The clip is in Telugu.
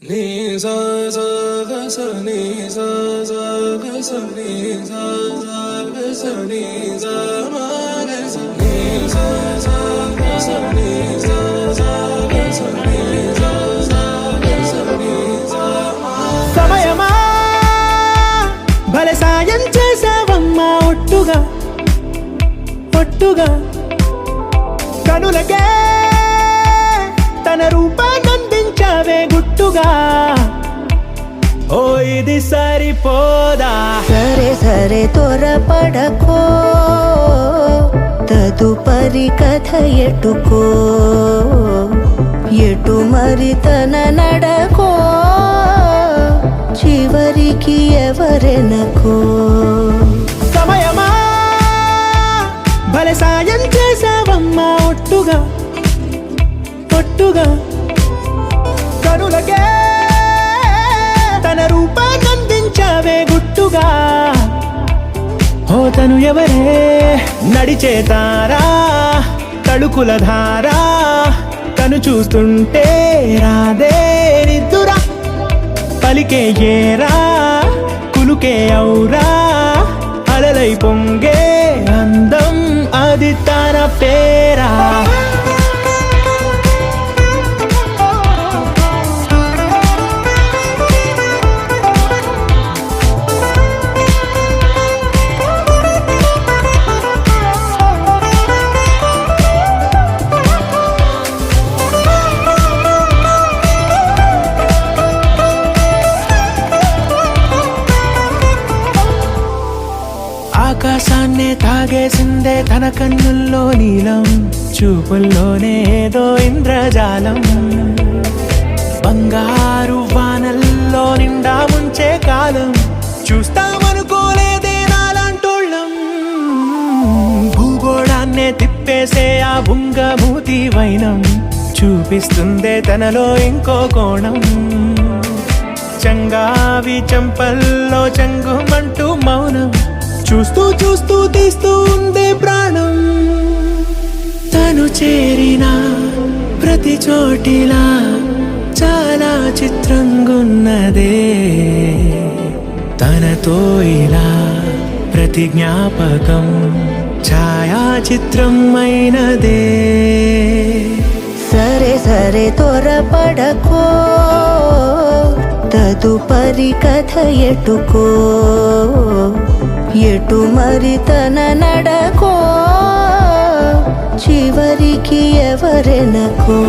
నీ సా సా గ స నీ సా సా గ స నీ సా సా గ స నీ సా మా గ స నీ సా సా గ స నీ సా సా గ స నీ సా సా గ స నీ సా మా. సమయమా భలే సాయం చేసావమ్మా ఒట్టుగా ఒట్టుగా కనులకే తన రూపాన్నందించావే గుట్టుగా. ఓ ఇది సరిపోదా? సరే సరే త్వరపడకో, తదుపరి కథ ఎటుకో, ఎటు మరి తన నడకో, చివరికి ఎవరెనకో. సమయమా భలే సాయం చేసావమ్మా ఒట్టుగా ఒట్టుగా కనులకే తన రూపాన్నందించావే గుట్టుగా. ఓ తను ఎవరే నడిచే తారా, తడుకుల ధారా, తను చూస్తుంటే రాదే నిద్దురా. పలికే ఏరా కులుకే ఔరా, అలలై పొంగే అందం అది తన పేరా. ఆకాశాన్నే తాగేసిందే తన కన్నుల్లో నీలం, చూపుల్లోనే ఏదో ఇంద్రజాలం. బంగారు వానల్లో నిండా ముంచే కాలం, చూస్తామనుకోలేదే నాలాంటోళ్ళం. భూగోళాన్నే తిప్పేసే ఆ బుంగమూతి వైనం, చూపిస్తుందే తనలో ఇంకో కోణం. చంగావి చంపల్లో చంగుమంటూ మౌనం, చూస్తూ చూస్తూ తీస్తూ ఉందే ప్రాణం. తను చేరిన ప్రతి చోటిలా చాలా చిత్రంగున్నదే, తనతో ఇలా ప్రతి జ్ఞాపకం ఛాయాచిత్రం అయినదే. సరే సరే త్వరపడకో, తదుపరి కథ ఎటుకో, ఎటు మరి తన నడకో, చివరికి ఎవరెనకో.